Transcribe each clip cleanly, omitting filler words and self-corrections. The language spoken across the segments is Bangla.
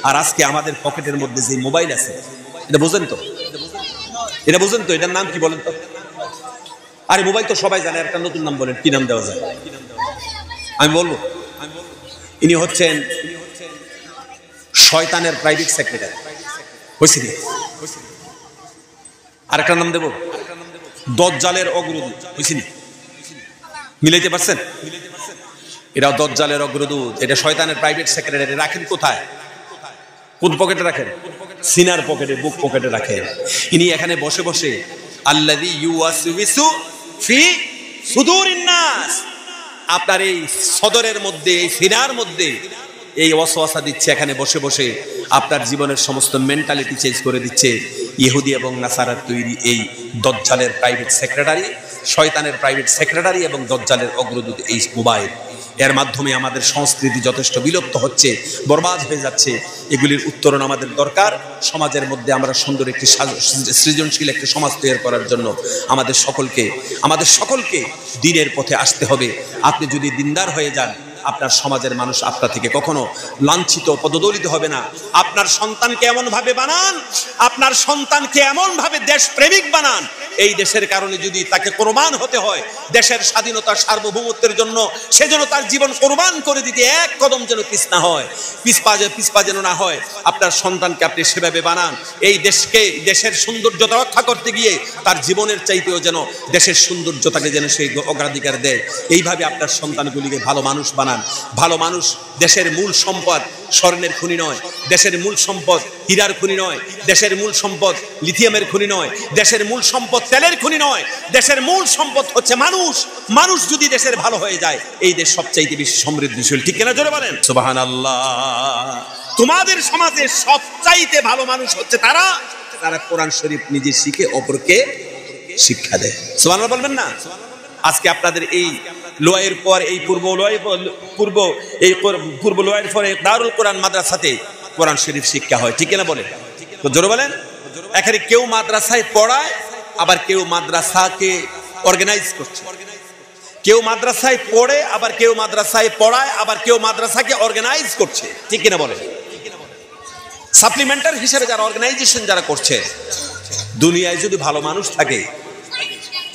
আর আজকে আমাদের পকেটের মধ্যে যে মোবাইল আছে, এটা বোঝেন তো? এটা বোঝেন তো? এটার নাম কি বলেন তো? আরে মোবাইল তো সবাই জানে, একটা নতুন নাম বলেন, কি নাম দেওয়া যায়? আমি বলবো, ইনি হচ্ছেন শয়তানের প্রাইভেট সেক্রেটারি। হয়েছে কি? আরেকটা নাম দেব, দজ্জালের অগ্রদূত। হয়েছে নি? মিলাইতে পারছেন? এরা দজ্জালের অগ্রদূত, এটা শয়তানের প্রাইভেট সেক্রেটারি। রাখেন কোথায়? কোন পকেটে রাখেন? সিনার পকেটে, বুক পকেটে রাখেন। ইনি এখানে বসে বসে আল্লাযী ইউওয়াসওয়িসু ফি সুদুরিন নাস, আপনার এই সদরের মধ্যে, এই সিনার মধ্যে এই ওয়াসওয়াসা দিচ্ছে। এখানে বসে বসে আপনার জীবনের সমস্ত মেন্টালিটি চেঞ্জ করে দিচ্ছে ইহুদি এবং নাসারার তৈরি এই দজ্জালের প্রাইভেট সেক্রেটারি, শয়তানের প্রাইভেট সেক্রেটারি এবং দজ্জালের অগ্রদূত এই মোবাইল। এর মাধ্যমে আমাদের সংস্কৃতি যথেষ্ট বিলুপ্ত হচ্ছে, বরবাদ হয়ে যাচ্ছে। এগুলির উত্তরণ আমাদের দরকার। সমাজের মধ্যে আমরা সুন্দর একটি সৃজনশীল একটি সমাজ তৈরি করার জন্য আমাদের সকলকে দ্বীনের পথে আসতে হবে। আপনি যদি দ্বীনদার হয়ে যান, আপনার সমাজের মানুষ আপনার থেকে কখনো লাঞ্ছিত পদদলিত হবে না। আপনার সন্তানকে এমন ভাবে বানান, আপনার সন্তানকে এমন ভাবে দেশপ্রেমিক বানান, এই দেশের কারণে যদি তাকে কোরবান হতে হয়, দেশের স্বাধীনতা সার্বভৌমত্বের জন্য, সেজন্য তার জীবন কোরবান করে দিতে এক কদম যেন পিছপা যেন না হয়। আপনার সন্তানকে আপনি সেভাবে বানান, এই দেশের সৌন্দর্যতা রক্ষা করতে গিয়ে তার জীবনের চাইতেও যেন দেশের সৌন্দর্যতাকে যেন সেই অগ্রাধিকার দেয়। এইভাবে আপনার সন্তানগুলিকে ভালো মানুষ বানান। ভালো মানুষ দেশের মূল সম্পদ স্বর্ণের খনি নয়, দেশের মূল সম্পদ হীরার খনি নয়, দেশের মূল সম্পদ লিথিয়ামের খনি নয়, দেশের মূল সম্পদ তেলের খনি নয়, দেশের মূল সম্পদ হচ্ছে মানুষ। মানুষ যদি দেশের ভালো হয়ে যায়, এই দেশ সবচাইতে বেশি সমৃদ্ধিশীল। ঠিক কিনা জোরে বলেন সুবহানাল্লাহ। তোমাদের সমাজে সবচাইতে ভালো মানুষ হচ্ছে তারা কোরআন শরীফ নিজে শিখে অপরকে শিক্ষা দেয়। সুবহানাল্লাহ বলবেন না? আজকে আপনাদের এই লোয়ের পর, এই পূর্ব লোয়ের পরে দারুল কোরআন মাদ্রাসাতে কোরআন শরীফ শিক্ষা হয়। ঠিক কিনা বলেন? তো জোরে বলেন। এখানে কেউ মাদ্রাসায় পড়ায়, আবার কেউ মাদ্রাসাকে অর্গানাইজ করছে। কেউ মাদ্রাসায় পড়ে, আবার কেউ মাদ্রাসায় পড়ায়, আবার কেউ মাদ্রাসাকে অর্গানাইজ করছে। ঠিক কিনা বলেন? সাপ্লিমেন্টারি হিসেবে যারা অর্গানাইজেশন যারা করছে, দুনিয়ায় যদি ভালো মানুষ থাকে,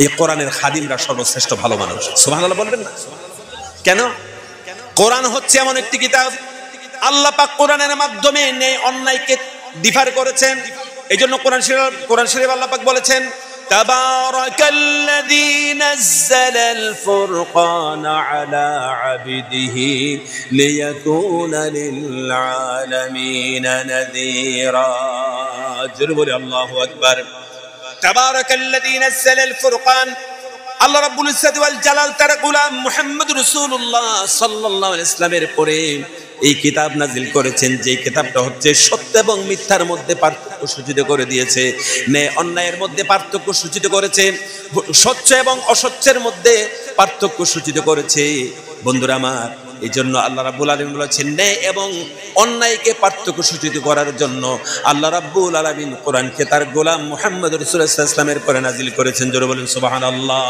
এই কোরআনের খাদিমরা সর্বশ্রেষ্ঠ ভালো মানুষ। সুবহানাল্লাহ বলবেন না? কেন? কোরআন হচ্ছে এমন একটি কিতাব, আল্লাহ পাক কোরআনের মাধ্যমে ন্যায় অন্যায়কে ডিফার করেছেন। এই জন্য কোরআন শরীফ আল্লাহ পাক বলেছেন, তাবারাকাল্লাযী নাযালাল ফুরকানা আলা আবদিহি লিয়াকুনা লিল আলামিনা নাযীরা। জোরে বলি আল্লাহু আকবার। তাবারাকাল্লাযী নাযালাল ফুরকান, আল্লাহ রাব্বুল ইজ্জত ওয়াল জালাল তার গোলাম মুহাম্মদ রাসূলুল্লাহ সাল্লাল্লাহু আলাইহি ওয়াসাল্লামের পরে এই কিতাব নাজিল করেছেন, যে কিতাবটা হচ্ছে সত্য এবং মিথ্যার মধ্যে পার্থক্য সূচিত করে দিয়েছে, ন্যায় অন্যায়ের মধ্যে পার্থক্য সূচিত করেছে, সত্য এবং অসত্যের মধ্যে পার্থক্য সূচিত করেছে। বন্ধুরা আমার, এই জন্য আল্লাহ রাব্বুল আলামিন বলেছেন, ন্যায় এবং অন্যায়কে পার্থক্য সূচিত করার জন্য আল্লাহ রাব্বুল আলামিন কোরআনকে তার গোলাম মুহাম্মদ রাসূলুল্লাহ সাল্লাল্লাহু আলাইহি ওয়াসাল্লামের পরে নাজিল করেছেন। জোরে বলেন সুবহানাল্লাহ।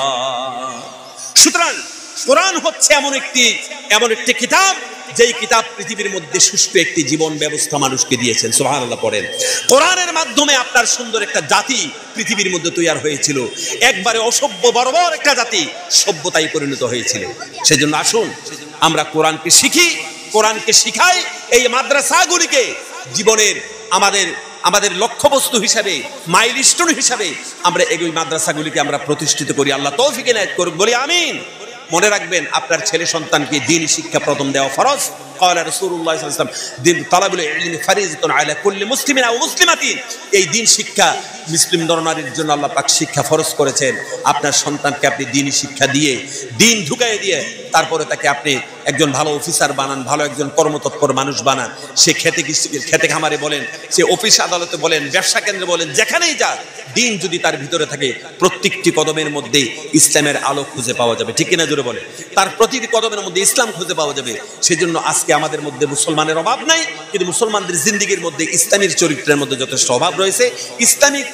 সুতরাং কোরআন হচ্ছে এমন একটি কিতাব, যেই কিতাব পৃথিবীর মধ্যে সুষ্ঠু একটি জীবন ব্যবস্থা মানুষকে দিয়েছেন। সুবহানাল্লাহ পড়েন। কোরআনের মাধ্যমে আপনার সুন্দর একটা জাতি পৃথিবীর মধ্যে তৈরি হয়েছিল, একবারে অসভ্য বর্বর একটা জাতি সভ্যতায় পরিণত হয়েছিল। সেজন্য আসুন আমরা কোরআনকে শিখি, কোরআনকে শিখাই। এই মাদ্রাসাগুলিকে জীবনের আমাদের লক্ষ্যবস্তু হিসাবে, মাইলস্টোন হিসাবে আমরা এই মাদ্রাসাগুলিকে আমরা প্রতিষ্ঠিত করি। আল্লাহ তৌফিক এনায়েত করুক, বলি আমিন। মনে রাখবেন, আপনার ছেলে সন্তানকে দ্বীনি শিক্ষা প্রথম দেওয়া ফরজ। قال رسول الله صلى الله عليه وسلم দিন তালাবুল ইলমি ফারিজাতুন আলা কুল্লি মুসলিমিন ওয়া মুসলিমাতিন। এই দ্বীন শিক্ষা মুসলিম নরনারীর জন্য আল্লাহ পাক শিক্ষা ফরজ করেছেন। আপনার সন্তানকে আপনি দ্বীনি শিক্ষা দিয়ে, দ্বীন ঢুকাইয়ে দিয়ে, তারপরে তাকে আপনি একজন ভালো অফিসার বানান, ভালো একজন কর্মতৎপর মানুষ বানান। সে খেতে খামারে বলেন, সে অফিস আদালতে বলেন, ব্যবসা কেন্দ্রে বলেন, যেখানেই যাক, দ্বীন যদি তার ভিতরে থাকে, প্রত্যেকটি কদমের মধ্যে ইসলামের আলো খুঁজে পাওয়া যাবে। ঠিক কিনা জোরে বলে? তার প্রতিটি কদমের মধ্যে ইসলাম খুঁজে পাওয়া যাবে। সেজন্য আজকে আমাদের মধ্যে মুসলমানের অভাব নাই, কিন্তু মুসলমানদের জিন্দেগির মধ্যে ইসলামের চরিত্রের মধ্যে যথেষ্ট অভাব রয়েছে। ইসলামিক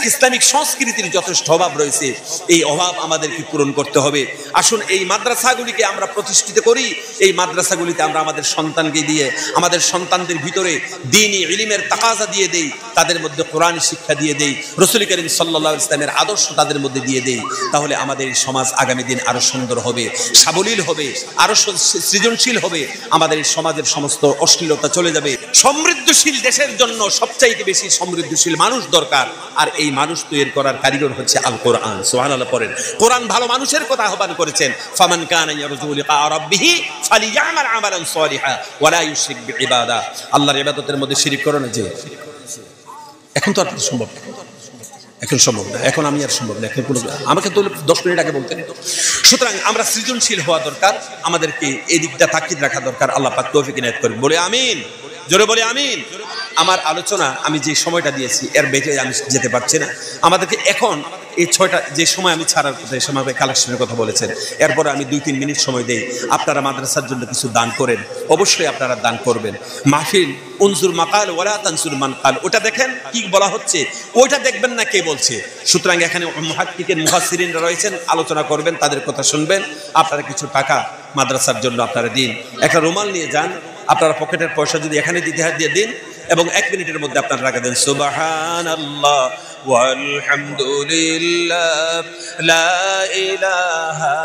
ইসলামিক সংস্কৃতির যথেষ্ট অভাব রয়েছে, এই অভাব আমাদেরকে পূরণ করতে হবে। আসুন এই মাদ্রাসাগুলিকে আমরা প্রতিষ্ঠিত করি, এই মাদ্রাসাগুলিতে আমরা আমাদের সন্তানকে দিয়ে, আমাদের সন্তানদের ভিতরে দ্বীনি ইলমের তাকাজা দিয়ে দেই, তাদের মধ্যে কোরআনী শিক্ষা দিয়ে দেই, রাসূল করিম সাল্লাল্লাহু আলাইহি ওয়াসাল্লামের আদর্শ তাদের মধ্যে দিয়ে দেই। তাহলে আমাদের এই সমাজ আগামী দিন আরো সুন্দর হবে, সাবলীল হবে, আরো সৃজনশীল হবে। আমাদের এই সমাজের সমস্ত অশ্লীলতা চলে যাবে। সমৃদ্ধশীল দেশের জন্য সবচাইতে বেশি সমৃদ্ধশীল মানুষ দরকার, আর এই মানুষ তৈরি করার কারিগর হচ্ছে আল কোরআন। সুবহানাল্লাহ পড়েন। কোরআন ভালো মানুষের কথা আহ্বান করেছেন, ফামান কানা ইয়ারজু লিকা রাব্বিহি ফালিয়ামাল আমালান সালিহা ওয়া লা ইউশরিক বিইবাদা। আল্লাহর ইবাদতের মধ্যে শিরক করো না। যে এখন তো আর সম্ভব না, এখন সম্ভব না, এখন আমি আর সম্ভব না, এখন কোনো, আমাকে তো 10 মিনিট আগে বলতেন। সুতরাং আমরা সৃজনশীল হওয়া দরকার, আমাদেরকে এই দিকটা তাকিদ রাখা দরকার। আল্লাহ পাক তৌফিক ইনায়াত করুন। বলে আমিন, জোরে বলে আমিন। আমার আলোচনা আমি যে সময়টা দিয়েছি এর বেঁচে আমি যেতে পারছি না। আমাদেরকে এখন এই 6টা যে সময় আমি ছাড়ার কথা, এই সময় কালেকশনের কথা বলেছেন, এরপরে আমি 2-3 মিনিট সময় দেই। আপনারা মাদ্রাসার জন্য কিছু দান করেন, অবশ্যই আপনারা দান করবেন। মাহফিল উনজুর মাকাল ওয়ালা তানসুর মানকাল, ওটা দেখেন কি বলা হচ্ছে, ওইটা দেখবেন না কে বলছে। সুতরাং এখানে মুহাক্কিকিন মুফাসসিরিনরা রয়েছেন, আলোচনা করবেন, তাদের কথা শুনবেন। আপনারা কিছু টাকা মাদ্রাসার জন্য আপনারা দিন, একটা রুমাল নিয়ে যান, আপনারা পকেটের পয়সা যদি এখানে দিতে হয় দিয়ে দিন, এবং 1 মিনিটের মধ্যে আপনারা রাখা দেন। সুবহানাল্লাহ ওয়ালহামদুলিল্লাহ লা ইলাহা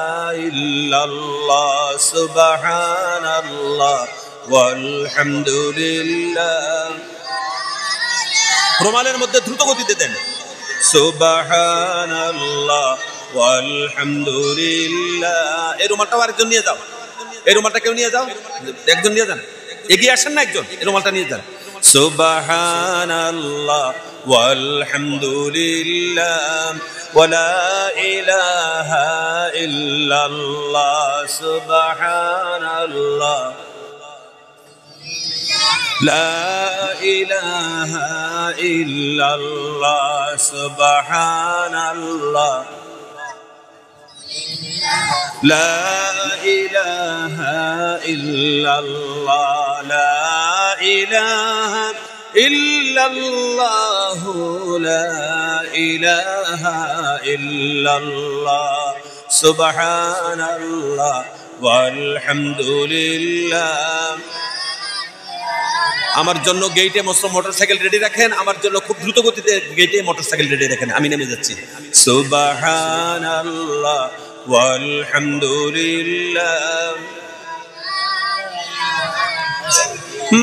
ইল্লাল্লাহ সুবহানাল্লাহ ওয়ালহামদুলিল্লাহ। রুমালের মধ্যে দ্রুত গতিতে দেন। সুবহানাল্লাহ ওয়ালহামদুলিল্লাহ। এই রুমালটা আরেকজন নিয়ে যাও, এই রুমালটা কেউ নিয়ে যাও, একজন নিয়ে যান, এগিয়ে আসেন না একজন, এই রুমালটা নিয়ে যান। সুবহানাল্লাহ ওয়ালহামদুলিল্লাহ ওয়ালা ইলাহা ইল্লাল্লাহ সুবহানাল্লাহ লা ইলাহা ইল্লাল্লাহ সুবহানাল্লাহ লা ইলাহা ইল্লাল্লাহ লা ইলাহা ইল্লাল্লাহ লা ইলাহা ইল্লাল্লাহ সুবহানাল্লাহ ওয়ালহামদুলিল্লাহ। আমার জন্য গেটে মোটরসাইকেল রেডি রাখেন, আমার জন্য খুব দ্রুত গতিতে গেটে মোটরসাইকেল রেডি রাখেন, আমি নেমে যাচ্ছি। সুবহানাল্লাহ ওয়ালহামদুলিল্লাহ।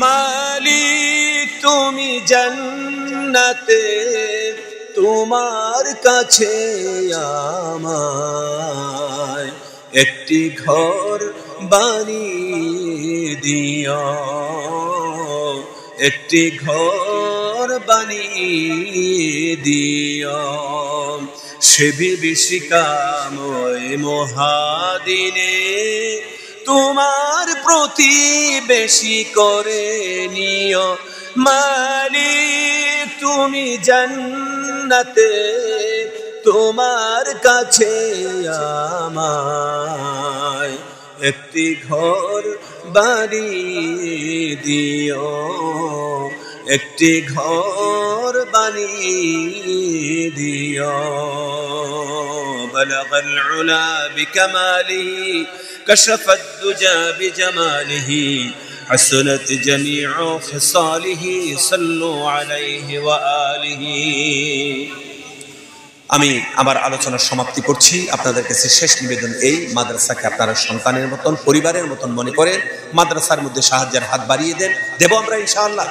মালিক তুমি জান্নাতে, তোমার কাছে আমায় একটি ঘর বানিয়ে দিও, একটি ঘর বানিয়ে দিও। সে বিভীষিকাময় মহাদিনে তোমার প্রতিবেশী করে নিও। মালিক তুমি জান্নাতে, তোমার কাছে আমায় একটি ঘর বানিয়ে দিও, একটি ঘর বানিয়ে দিও। বালাগাল উলা বিকামালিহি কাশাফাদ দুজা বিজামালিহি হাসনাত জামিউ খিসালিহি সাল্লু আলাইহি ওয়া আলিহি। আমি আমার আলোচনার সমাপ্তি করছি। আপনাদের কাছে শেষ নিবেদন এই, মাদ্রাসাকে আপনারা সন্তানের মতন, পরিবারের মতন মনে করেন, মাদ্রাসার মধ্যে সাহায্যের হাত বাড়িয়ে দেন, দেব আমরা ইনশাআল্লাহ।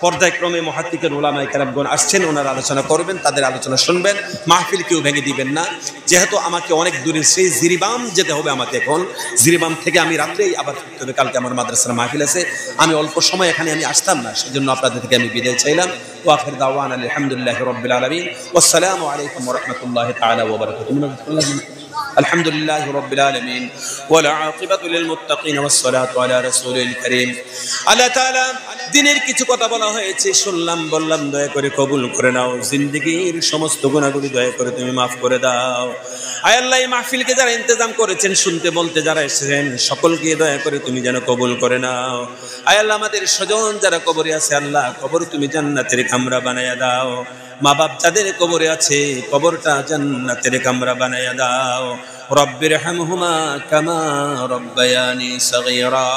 পর্যায়ক্রমে মুহাদ্দিসিন উলামায়ে কেরামগণ আসছেন, ওনারা আলোচনা করবেন, তাদের আলোচনা শুনবেন, মাহফিল কেউ ভেঙে দিবেন না। যেহেতু আমাকে অনেক দূরে সেই জিরিবাম যেতে হবে, আমাকে এখন জিরিবাম থেকে আমি রাত্রেই আবার ফিরতে হবে, কালকে আমার মাদ্রাসার মাহফিল আছে। আমি অল্প সময় এখানে আমি আসতাম না, সেজন্য আপনাদের থেকে আমি বিদায় চাইলাম। ওয়া আখির দাওয়ানা আলহামদুলিল্লাহি রাব্বিল আলামিন। ওয়াসসালামু আলাইকুম ওয়া রাহমাতুল্লাহি তাআলা ওয়া বারাকাতুহু। আলহামদুলিল্লাহি রাব্বিল আলামিন ওয়াল আকিবাতু লিল মুত্তাকিন ওয়াস সালাতু আলা রাসূলিল কারীম। আল্লাহ তাআলা দিনের কিছু কথা বলা হয়েছে, শুনলাম বললাম, দয়া করে কবুল করে নাও। জিন্দেগীর সমস্ত গুনাহগুলি দয়া করে তুমি মাফ করে দাও। আয় আল্লাহ, এই মাহফিলকে যারা ইন্তজাম করেছেন, শুনতে বলতে যারা এসেছেন, সকলকে দয়া করে তুমি যেন কবুল করে নাও। আয় আল্লাহ, আমাদের স্বজন যারা কবরে আছে, আল্লাহ কবর তুমি জান্নাতের কামরা বানায়া দাও। মা বাপ যাদের কবরে আছে, কবরটা জান্নাতের কামরা বানায়া দাও। রব্বির হামহুমা কামা রব্বায়ানি সগীরা।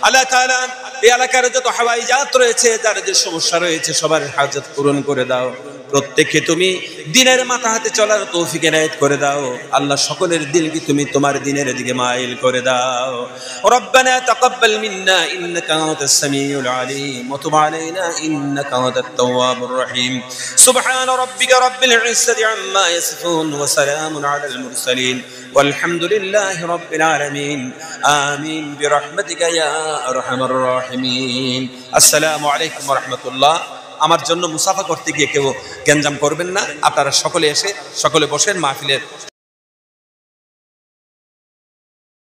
আল্লাহ তাআলা এই এলাকার যত হাওয়াইজাত রয়েছে, যার যে সমস্যা রয়েছে, সবার হাজত পূরণ করে দাও। প্রত্যেককে তুমি দিনের মাথা হাতে চলার তৌফিক এনায়েত করে দাও। আল্লাহ, সকলের দিলকে তুমি তোমার দিনের দিকে মাইল করে দাও। রব্বানা তাকাব্বাল মিন্না ইন্নাকা আনতাস সামিউল আলিম ওয়া তুব আলাইনা ইন্নাকা আনতাত তাওয়াবুর রহিম। সুবহান রাব্বিকা রাব্বিল ইজ্জাতি আম্মা ইয়াসিফুন ওয়া সালামুন আলাল মুরসালিন ওয়ালহামদুলিল্লাহি রাব্বিল আলামিন। আমিন বিরহমাতিকা ইয়া আরহামার রাহিমিন। আসসালামু আলাইকুম ওয়া রাহমাতুল্লাহ। আমার জন্য মুসাফা করতে গিয়ে কেউ গ্যাঞ্জাম করবেন না। আপনারা সকলে এসে সকলে বসেন মাহফিলের